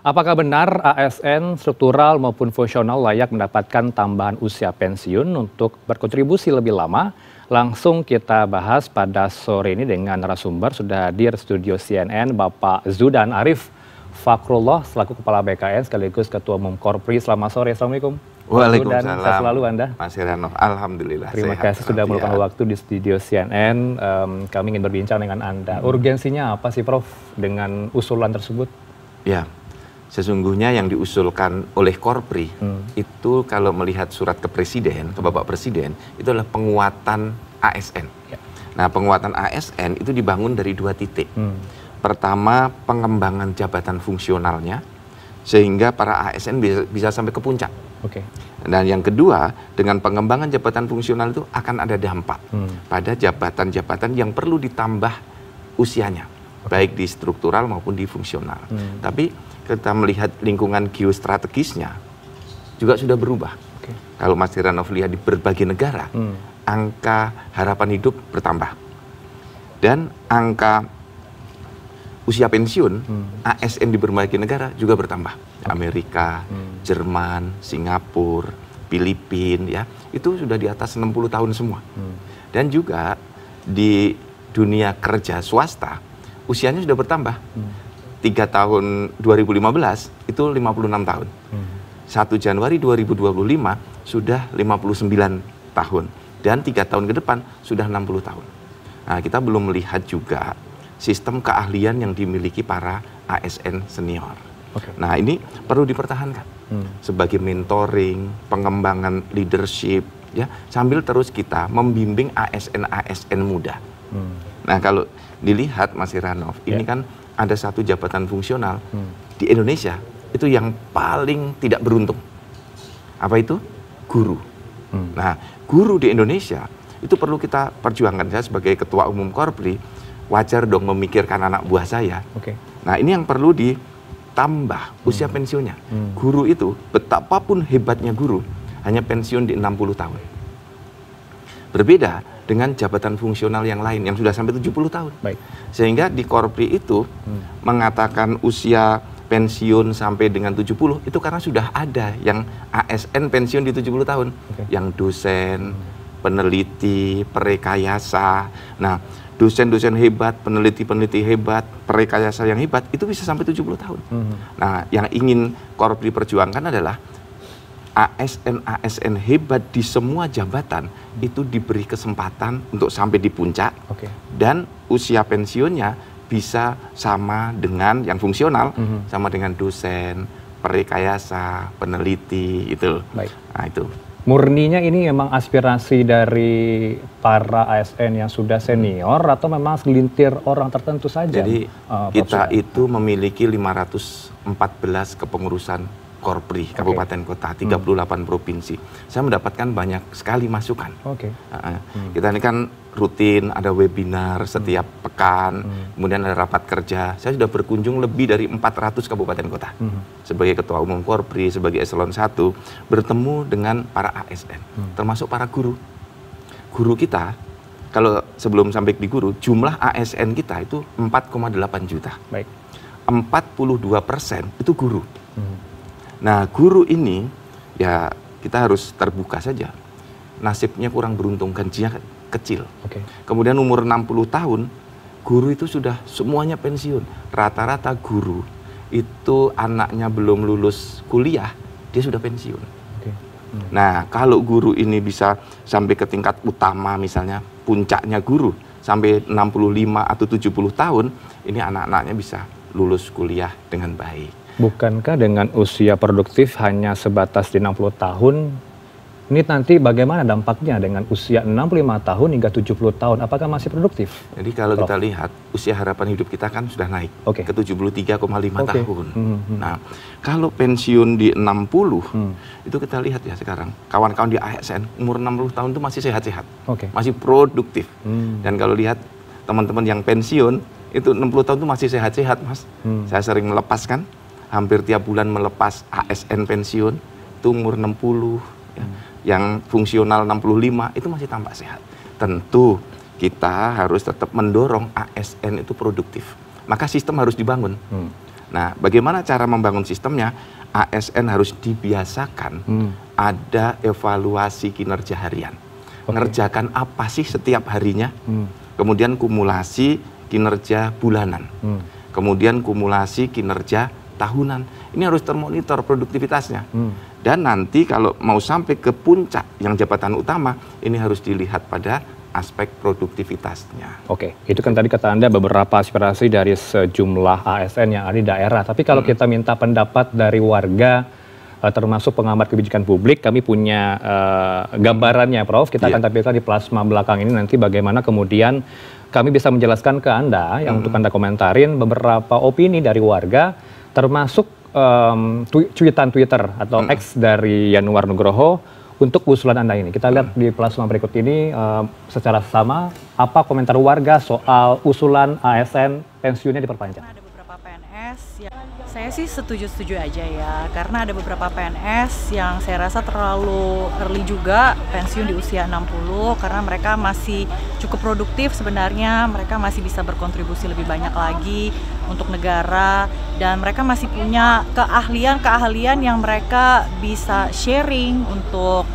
Apakah benar ASN struktural maupun fungsional layak mendapatkan tambahan usia pensiun untuk berkontribusi lebih lama? Langsung kita bahas pada sore ini dengan narasumber sudah hadir studio CNN Bapak Zudan Arif Fakrullah selaku Kepala BKN sekaligus Ketua Umum Korpri. Selamat sore, Assalamualaikum. Waalaikumsalam. Sehat selalu Anda. Mas Heranov, alhamdulillah. Terima sehat, kasih sudah meluangkan waktu di studio CNN. Kami ingin berbincang dengan Anda. Urgensinya apa sih Prof dengan usulan tersebut? Ya, sesungguhnya yang diusulkan oleh Korpri itu kalau melihat surat ke Presiden, ke Bapak Presiden, itu adalah penguatan ASN. Ya. Nah, penguatan ASN itu dibangun dari dua titik. Pertama, pengembangan jabatan fungsionalnya, sehingga para ASN bisa sampai ke puncak. Oke. Dan yang kedua, dengan pengembangan jabatan fungsional itu akan ada dampak pada jabatan-jabatan yang perlu ditambah usianya, baik di struktural maupun di fungsional. Tapi kita melihat lingkungan geostrategisnya juga sudah berubah. Kalau Mas Heranov lihat di berbagai negara, angka harapan hidup bertambah. Dan angka usia pensiun ASN di berbagai negara juga bertambah. Amerika, Jerman, Singapura, Filipina, ya, itu sudah di atas 60 tahun semua. Dan juga di dunia kerja swasta, usianya sudah bertambah. 3 tahun 2015 itu 56 tahun. 1 Januari 2025 sudah 59 tahun. Dan 3 tahun ke depan sudah 60 tahun. Nah, kita belum melihat juga sistem keahlian yang dimiliki para ASN senior. Nah, ini perlu dipertahankan sebagai mentoring, pengembangan leadership, ya, sambil terus kita membimbing ASN muda. Nah, kalau dilihat Mas Heranov, ini kan ada satu jabatan fungsional di Indonesia itu yang paling tidak beruntung. Apa itu? Guru. Nah, guru di Indonesia itu perlu kita perjuangkan. Saya sebagai Ketua Umum Korpri, wajar dong memikirkan anak buah saya. Nah, ini yang perlu ditambah usia pensiunnya. Guru itu, betapapun hebatnya guru, hanya pensiun di 60 tahun. Berbeda dengan jabatan fungsional yang lain yang sudah sampai 70 tahun. Sehingga di Korpri itu mengatakan usia pensiun sampai dengan 70 itu karena sudah ada yang ASN pensiun di 70 tahun. Yang dosen, peneliti, perekayasa. Nah, dosen-dosen hebat, peneliti-peneliti hebat, perekayasa yang hebat itu bisa sampai 70 tahun. Nah, yang ingin Korpri perjuangkan adalah ASN hebat di semua jabatan itu diberi kesempatan untuk sampai di puncak dan usia pensiunnya bisa sama dengan yang fungsional, sama dengan dosen, perekayasa, peneliti itu. Nah, itu. Murninya ini memang aspirasi dari para ASN yang sudah senior atau memang segelintir orang tertentu saja? Jadi kita itu memiliki 514 kepengurusan Korpri, kabupaten kota, 38 provinsi. Saya mendapatkan banyak sekali masukan. Kita ini kan rutin ada webinar setiap pekan, kemudian ada rapat kerja. Saya sudah berkunjung lebih dari 400 kabupaten kota. Sebagai Ketua Umum Korpri, sebagai Eselon 1, bertemu dengan para ASN, termasuk para guru. Guru kita, kalau sebelum sampai di guru, jumlah ASN kita itu 4,8 juta. 42% itu guru. Nah, guru ini ya kita harus terbuka saja. Nasibnya kurang beruntung, gajinya kecil. Kemudian umur 60 tahun, guru itu sudah semuanya pensiun. Rata-rata guru itu anaknya belum lulus kuliah, dia sudah pensiun. Nah, kalau guru ini bisa sampai ke tingkat utama misalnya, puncaknya guru sampai 65 atau 70 tahun, ini anak-anaknya bisa lulus kuliah dengan baik. Bukankah dengan usia produktif hanya sebatas di 60 tahun, ini nanti bagaimana dampaknya dengan usia 65 tahun hingga 70 tahun? Apakah masih produktif? Jadi kalau kita lihat, usia harapan hidup kita kan sudah naik ke 73,5 tahun. Nah, kalau pensiun di 60, itu kita lihat ya sekarang, kawan-kawan di ASN umur 60 tahun itu masih sehat-sehat, masih produktif. Dan kalau lihat teman-teman yang pensiun, itu 60 tahun itu masih sehat-sehat, Mas. Saya sering melepaskan, hampir tiap bulan melepas ASN pensiun, itu umur 60, ya. Yang fungsional 65, itu masih tampak sehat. Tentu kita harus tetap mendorong ASN itu produktif. Maka sistem harus dibangun. Nah, bagaimana cara membangun sistemnya? ASN harus dibiasakan ada evaluasi kinerja harian. Ngerjakan apa sih setiap harinya? Kemudian kumulasi kinerja bulanan. Kemudian kumulasi kinerja tahunan. Ini harus termonitor produktivitasnya. Dan nanti kalau mau sampai ke puncak yang jabatan utama, ini harus dilihat pada aspek produktivitasnya. Oke, itu kan tadi kata Anda beberapa aspirasi dari sejumlah ASN yang ada di daerah. Tapi kalau kita minta pendapat dari warga, termasuk pengamat kebijakan publik, kami punya gambarannya, Prof. Kita akan tampilkan di plasma belakang ini nanti bagaimana kemudian kami bisa menjelaskan ke Anda, yang untuk Anda komentarin beberapa opini dari warga, termasuk cuitan Twitter atau X dari Yanuar Nugroho, untuk usulan Anda ini. Kita lihat di plasma berikut ini secara sama apa komentar warga soal usulan ASN pensiunnya diperpanjang. Ada beberapa PNS yang saya sih setuju-setuju aja ya, karena ada beberapa PNS yang saya rasa terlalu early juga pensiun di usia 60, karena mereka masih cukup produktif sebenarnya, mereka masih bisa berkontribusi lebih banyak lagi untuk negara, dan mereka masih punya keahlian yang mereka bisa sharing untuk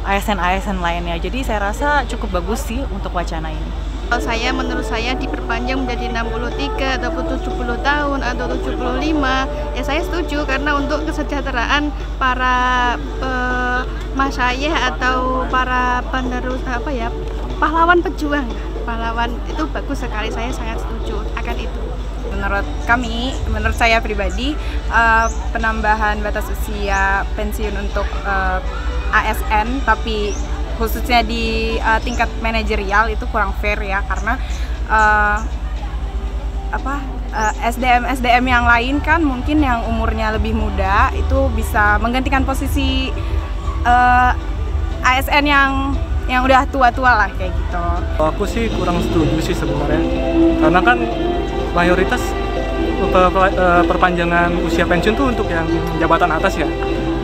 ASN-ASN lainnya. Jadi saya rasa cukup bagus sih untuk wacana ini. Kalau menurut saya diperpanjang menjadi 63 ataupun 70 tahun atau 75, ya saya setuju, karena untuk kesejahteraan para masyayikh atau para penerus pahlawan pejuang. Pahlawan itu bagus sekali, saya sangat setuju akan itu. Menurut saya pribadi, penambahan batas usia pensiun untuk ASN, tapi khususnya di tingkat manajerial itu kurang fair ya, karena SDM yang lain kan mungkin yang umurnya lebih muda itu bisa menggantikan posisi ASN yang udah tua-tua lah kayak gitu. Aku sih kurang setuju sih sebenarnya, karena kan mayoritas perpanjangan usia pensiun tuh untuk yang jabatan atas ya,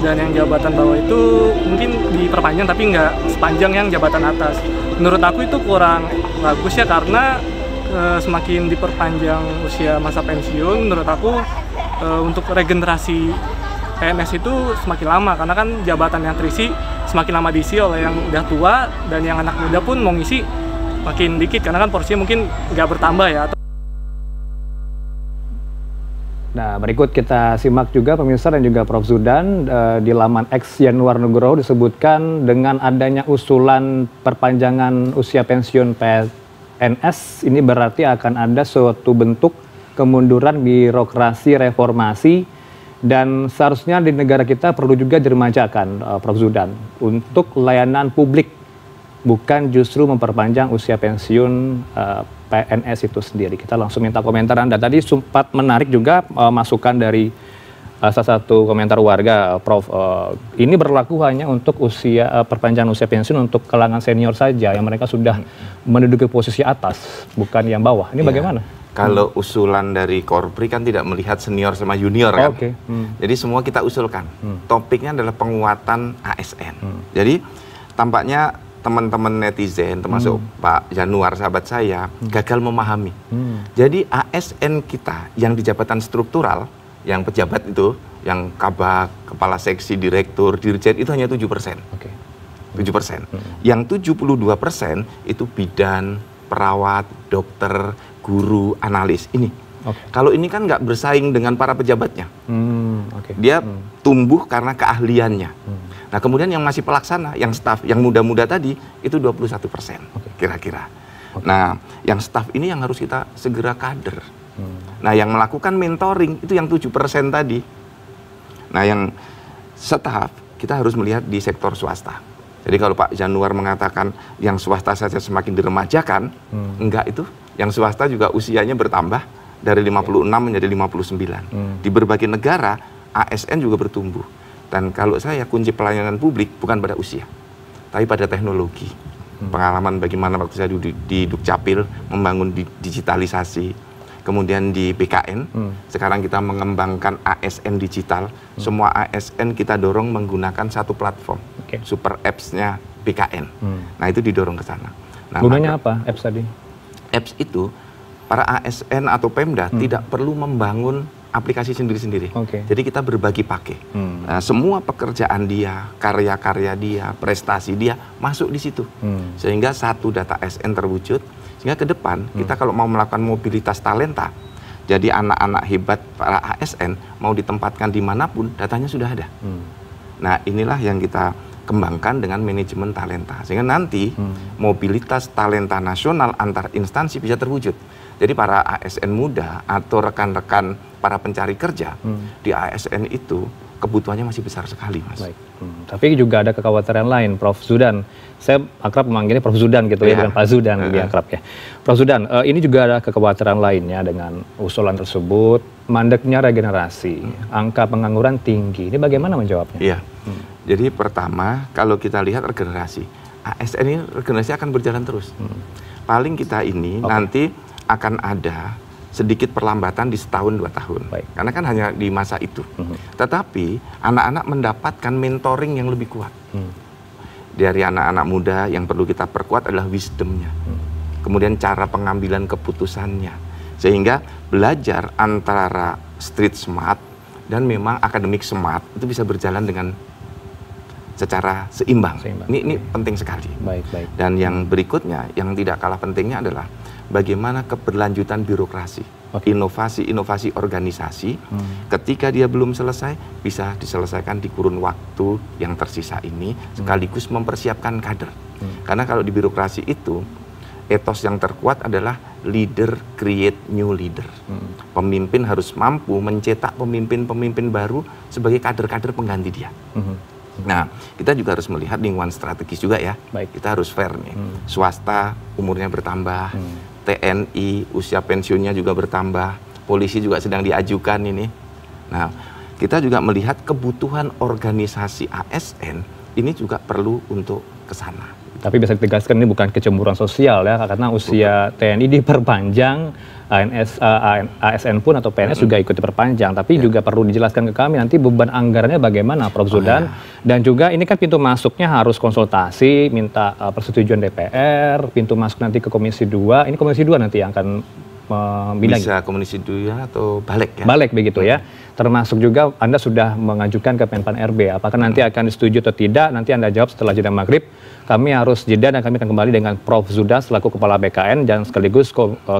dan yang jabatan bawah itu mungkin diperpanjang tapi nggak sepanjang yang jabatan atas. Menurut aku itu kurang bagus ya, karena semakin diperpanjang usia masa pensiun, menurut aku untuk regenerasi PNS itu semakin lama, karena kan jabatan yang terisi semakin lama diisi oleh yang udah tua, dan yang anak muda pun mau ngisi makin dikit, karena kan porsinya mungkin nggak bertambah ya. Nah, berikut kita simak juga pemirsa dan juga Prof. Zudan, di laman X Yanuar Nugroho disebutkan dengan adanya usulan perpanjangan usia pensiun PNS, ini berarti akan ada suatu bentuk kemunduran birokrasi reformasi, dan seharusnya di negara kita perlu juga diremajakan, Prof. Zudan, untuk layanan publik, bukan justru memperpanjang usia pensiun PNS itu sendiri. Kita langsung minta komentar Anda. Tadi sempat menarik juga masukan dari salah satu komentar warga, Prof. Ini berlaku hanya untuk perpanjangan usia pensiun untuk kalangan senior saja, yang mereka sudah menduduki posisi atas, bukan yang bawah. Ini bagaimana? Kalau usulan dari Korpri kan tidak melihat senior sama junior kan. Jadi semua kita usulkan. Topiknya adalah penguatan ASN. Jadi tampaknya teman-teman netizen, termasuk Pak Yanuar, sahabat saya, gagal memahami. Jadi ASN kita yang di jabatan struktural, yang pejabat itu, yang kabak, kepala seksi, direktur, dirjen, itu hanya 7%. 7%. Yang 72% itu bidan, perawat, dokter, guru, analis. Ini. Kalau ini kan nggak bersaing dengan para pejabatnya. Dia tumbuh karena keahliannya. Nah, kemudian yang masih pelaksana, yang staf, yang muda-muda tadi, itu 21% kira-kira. Nah, yang staf ini yang harus kita segera kader. Nah, yang melakukan mentoring, itu yang 7% tadi. Nah, yang staf, kita harus melihat di sektor swasta. Jadi kalau Pak Yanuar mengatakan yang swasta saja semakin diremajakan, enggak itu. Yang swasta juga usianya bertambah dari 56 menjadi 59. Di berbagai negara, ASN juga bertumbuh. Dan kalau saya, kunci pelayanan publik bukan pada usia, tapi pada teknologi. Pengalaman bagaimana waktu saya di Dukcapil membangun digitalisasi, kemudian di BKN, sekarang kita mengembangkan ASN digital. Semua ASN kita dorong menggunakan satu platform, super apps-nya BKN. Nah, itu didorong ke sana. Nah, gunanya apa apps tadi? Apps itu para ASN atau Pemda tidak perlu membangun aplikasi sendiri-sendiri. Jadi kita berbagi pakai. Nah, semua pekerjaan dia, karya-karya dia, prestasi dia masuk di situ. Sehingga satu data ASN terwujud. Sehingga ke depan kita kalau mau melakukan mobilitas talenta, jadi anak-anak hebat para ASN mau ditempatkan dimanapun, datanya sudah ada. Nah, inilah yang kita kembangkan dengan manajemen talenta. Sehingga nanti mobilitas talenta nasional antar instansi bisa terwujud. Jadi para ASN muda atau rekan-rekan para pencari kerja di ASN itu kebutuhannya masih besar sekali, Mas. Baik. Tapi juga ada kekhawatiran lain, Prof. Zudan. Saya akrab memanggilnya Prof. Zudan gitu ya, dengan Pak Zudan lebih akrab ya. Prof. Zudan, ini juga ada kekhawatiran lainnya dengan usulan tersebut, mandeknya regenerasi, angka pengangguran tinggi. Ini bagaimana menjawabnya? Iya. Jadi pertama, kalau kita lihat regenerasi, ASN ini regenerasi akan berjalan terus. Paling kita ini nanti akan ada sedikit perlambatan di setahun 2 tahun. Karena kan hanya di masa itu. Tetapi anak-anak mendapatkan mentoring yang lebih kuat. Dari anak-anak muda yang perlu kita perkuat adalah wisdomnya. Kemudian cara pengambilan keputusannya. Sehingga belajar antara street smart dan memang academic smart itu bisa berjalan dengan secara seimbang. Ini penting sekali. Dan yang berikutnya, yang tidak kalah pentingnya adalah bagaimana keberlanjutan birokrasi, inovasi-inovasi organisasi, ketika dia belum selesai, bisa diselesaikan di kurun waktu yang tersisa ini, sekaligus mempersiapkan kader. Karena kalau di birokrasi itu, etos yang terkuat adalah leader create new leader. Pemimpin harus mampu mencetak pemimpin-pemimpin baru sebagai kader-kader pengganti dia. Nah, kita juga harus melihat lingkungan strategis juga ya. Kita harus fair nih. Swasta umurnya bertambah, TNI usia pensiunnya juga bertambah, polisi juga sedang diajukan ini. Nah, kita juga melihat kebutuhan organisasi ASN ini juga perlu untuk ke sana. Tapi bisa ditegaskan ini bukan kecemburuan sosial ya, karena usia TNI diperpanjang, ASN pun atau PNS juga ikut diperpanjang. Tapi juga perlu dijelaskan ke kami nanti beban anggarannya bagaimana, Prof. Zudan. Dan juga ini kan pintu masuknya harus konsultasi, minta persetujuan DPR, pintu masuk nanti ke Komisi 2. Ini Komisi 2 nanti yang akan membina. Bisa Komisi 2 atau balik ya? Balik begitu ya. Termasuk juga Anda sudah mengajukan ke Menpan RB. Apakah nanti akan disetujui atau tidak? Nanti Anda jawab setelah jeda maghrib. Kami harus jeda dan kami akan kembali dengan Prof. Zudan selaku Kepala BKN dan sekaligus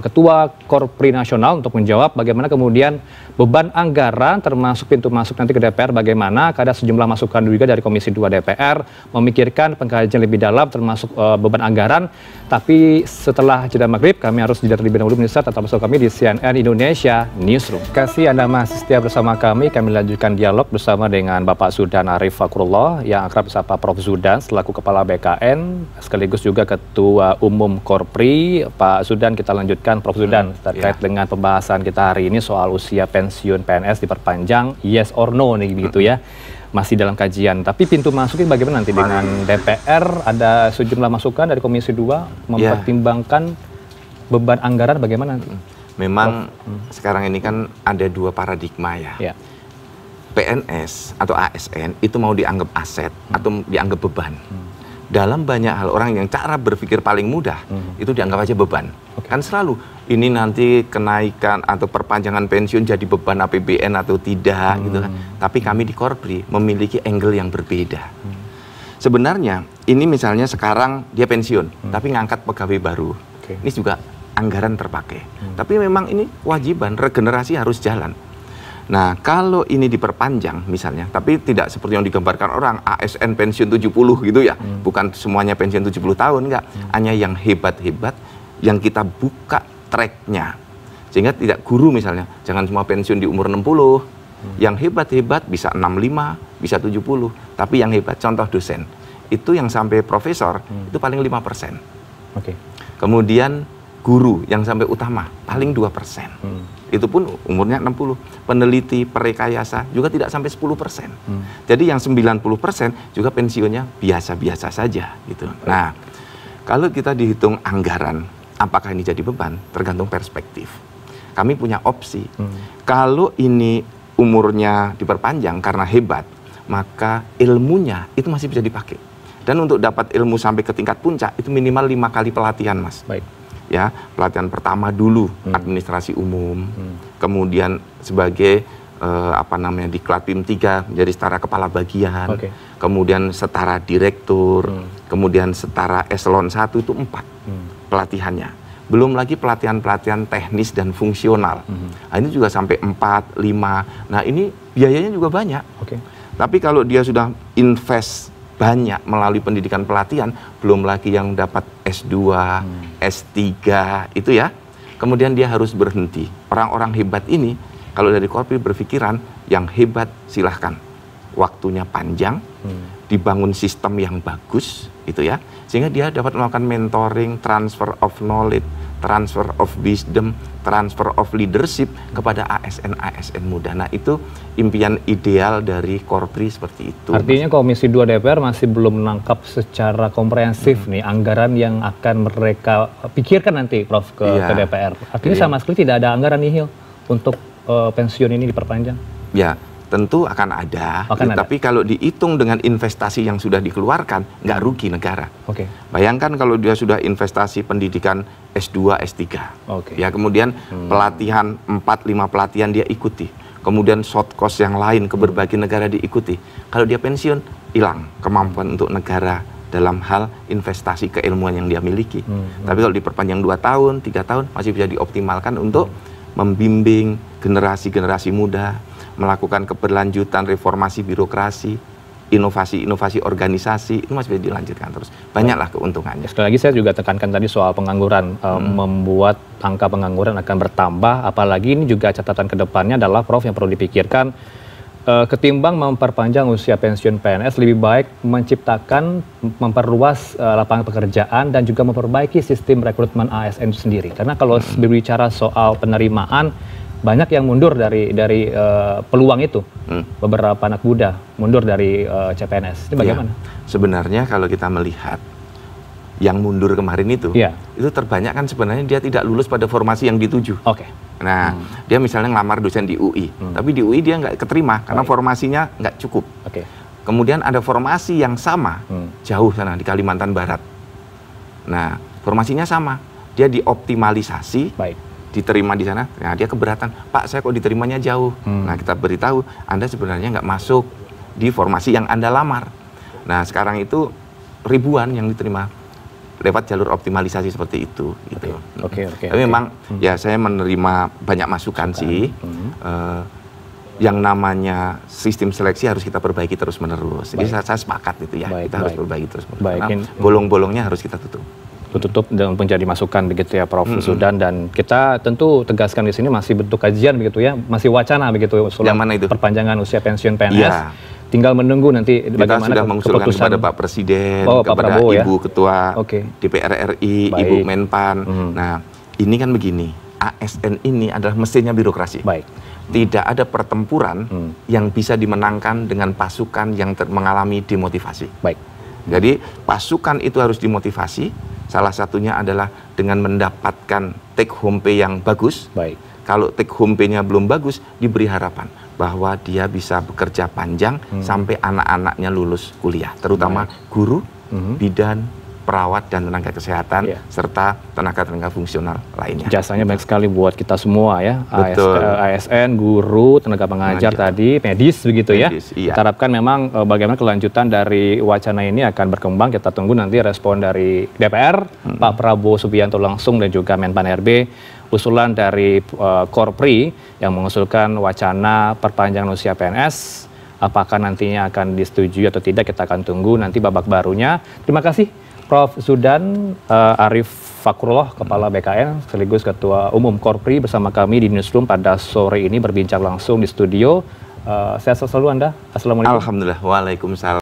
Ketua Korpri Nasional untuk menjawab bagaimana kemudian beban anggaran termasuk pintu masuk nanti ke DPR bagaimana. Ada sejumlah masukan juga dari Komisi 2 DPR memikirkan pengkajian lebih dalam termasuk beban anggaran. Tapi setelah jeda maghrib kami harus jeda terlebih dahulu pemirsa, tetap bersama kami di CNN Indonesia Newsroom. Terima kasih Anda masih setia bersama kami lanjutkan dialog bersama dengan Bapak Zudan Arif Fakrullah yang akrab disapa Prof. Zudan selaku Kepala BKN sekaligus juga Ketua Umum Korpri. Pak Zudan, kita lanjutkan Prof. Zudan terkait dengan pembahasan kita hari ini soal usia pensiun PNS diperpanjang, yes or no nih gitu ya. Masih dalam kajian, tapi pintu masuknya bagaimana nanti dengan DPR? Ada sejumlah masukan dari Komisi 2 mempertimbangkan beban anggaran bagaimana nanti? Memang sekarang ini kan ada 2 paradigma ya. PNS atau ASN itu mau dianggap aset atau dianggap beban. Dalam banyak hal orang yang cara berpikir paling mudah itu dianggap aja beban. Kan selalu ini nanti kenaikan atau perpanjangan pensiun jadi beban APBN atau tidak gitu kan. Tapi kami di Korpri memiliki angle yang berbeda. Sebenarnya ini misalnya sekarang dia pensiun tapi ngangkat pegawai baru. Ini juga anggaran terpakai. Tapi memang ini kewajiban regenerasi harus jalan. Nah, kalau ini diperpanjang misalnya, tapi tidak seperti yang digambarkan orang, ASN pensiun 70 gitu ya. Bukan semuanya pensiun 70 tahun, enggak. Hanya yang hebat-hebat, yang kita buka tracknya. Sehingga tidak guru misalnya, jangan semua pensiun di umur 60. Yang hebat-hebat bisa 65, bisa 70. Tapi yang hebat, contoh dosen, itu yang sampai profesor, itu paling 5%. Kemudian guru yang sampai utama, paling 2%. Itu pun umurnya 60. Peneliti, perekayasa juga tidak sampai 10%. Jadi yang 90% juga pensiunnya biasa-biasa saja gitu. Nah, kalau kita dihitung anggaran, apakah ini jadi beban? Tergantung perspektif. Kami punya opsi. Kalau ini umurnya diperpanjang karena hebat, maka ilmunya itu masih bisa dipakai. Dan untuk dapat ilmu sampai ke tingkat puncak itu minimal 5 kali pelatihan, Mas. ya, pelatihan pertama dulu administrasi umum, kemudian sebagai diklat PIM 3 menjadi setara kepala bagian, kemudian setara direktur, kemudian setara eselon 1 itu 4 pelatihannya. Belum lagi pelatihan-pelatihan teknis dan fungsional. Nah, ini juga sampai 4, 5. Nah, ini biayanya juga banyak. Tapi kalau dia sudah invest banyak melalui pendidikan pelatihan, belum lagi yang dapat S2, S3 itu ya. Kemudian dia harus berhenti. Orang-orang hebat ini kalau dari Korpri berpikiran yang hebat silahkan. Waktunya panjang, dibangun sistem yang bagus itu ya. Sehingga dia dapat melakukan mentoring, transfer of knowledge, transfer of wisdom, transfer of leadership kepada ASN-ASN muda. Nah, itu impian ideal dari Korpri seperti itu. Artinya Komisi 2 DPR masih belum menangkap secara komprehensif nih anggaran yang akan mereka pikirkan nanti, Prof, ke DPR. Artinya sama sekali tidak ada anggaran nihil untuk pensiun ini diperpanjang? Ya, tentu akan ada. Tapi kalau dihitung dengan investasi yang sudah dikeluarkan, nggak rugi negara. Bayangkan kalau dia sudah investasi pendidikan S2, S3. Ya, kemudian pelatihan 4-5 pelatihan dia ikuti. Kemudian short course yang lain ke berbagai negara diikuti. Kalau dia pensiun, hilang kemampuan untuk negara dalam hal investasi keilmuan yang dia miliki. Tapi kalau diperpanjang 2 tahun, 3 tahun, masih bisa dioptimalkan untuk membimbing generasi-generasi muda, melakukan keberlanjutan reformasi birokrasi, inovasi-inovasi organisasi, itu masih bisa dilanjutkan terus. Banyaklah keuntungannya. Sekali lagi saya juga tekankan tadi soal pengangguran, membuat angka pengangguran akan bertambah, apalagi ini juga catatan ke depannya adalah, Prof, yang perlu dipikirkan, ketimbang memperpanjang usia pensiun PNS, lebih baik menciptakan, memperluas lapangan pekerjaan dan juga memperbaiki sistem rekrutmen ASN itu sendiri. Karena kalau berbicara soal penerimaan, banyak yang mundur dari peluang itu. Beberapa anak muda mundur dari CPNS. Ini bagaimana? Sebenarnya kalau kita melihat yang mundur kemarin itu terbanyak kan sebenarnya dia tidak lulus pada formasi yang dituju. Nah, dia misalnya ngelamar dosen di UI, tapi di UI dia nggak keterima karena formasinya nggak cukup. Kemudian ada formasi yang sama jauh sana di Kalimantan Barat. Nah, formasinya sama, dia dioptimalisasi. Diterima di sana, nah dia keberatan, Pak saya kok diterimanya jauh. Nah, kita beritahu, Anda sebenarnya nggak masuk di formasi yang Anda lamar. Nah, sekarang itu ribuan yang diterima lewat jalur optimalisasi seperti itu. Gitu. Tapi memang ya saya menerima banyak masukan sih. Yang namanya sistem seleksi harus kita perbaiki terus-menerus. Jadi saya sepakat itu ya, kita harus perbaiki terus-menerus. Karena bolong-bolongnya harus kita tutup dan menjadi masukan begitu ya, Prof. Zudan, dan kita tentu tegaskan di sini masih bentuk kajian begitu ya, masih wacana begitu usulan perpanjangan usia pensiun PNS. Tinggal menunggu nanti kita bagaimana sudah mengusulkan kepada Pak Presiden, kepada Prabowo, Ibu Ketua DPR RI, Ibu Menpan. Nah, ini kan begini, ASN ini adalah mesinnya birokrasi. Tidak ada pertempuran yang bisa dimenangkan dengan pasukan yang mengalami demotivasi. Jadi pasukan itu harus dimotivasi. Salah satunya adalah dengan mendapatkan take home pay yang bagus. Kalau take home pay-nya belum bagus, diberi harapan bahwa dia bisa bekerja panjang sampai anak-anaknya lulus kuliah, terutama guru, bidan, perawat dan tenaga kesehatan serta tenaga-tenaga fungsional lainnya. Jasanya banyak sekali buat kita semua ya. ASN, guru, tenaga pengajar tadi, medis begitu ya. Kita harapkan memang bagaimana kelanjutan dari wacana ini akan berkembang. Kita tunggu nanti respon dari DPR, Pak Prabowo Subianto langsung dan juga Menpan RB, usulan dari Korpri yang mengusulkan wacana perpanjangan usia PNS. Apakah nantinya akan disetujui atau tidak, kita akan tunggu nanti babak barunya. Terima kasih Prof. Zudan Arif Fakrullah, Kepala BKN sekaligus Ketua Umum Korpri bersama kami di Newsroom pada sore ini berbincang langsung di studio. Sehat selalu Anda. Assalamualaikum. Alhamdulillah. Waalaikumsalam.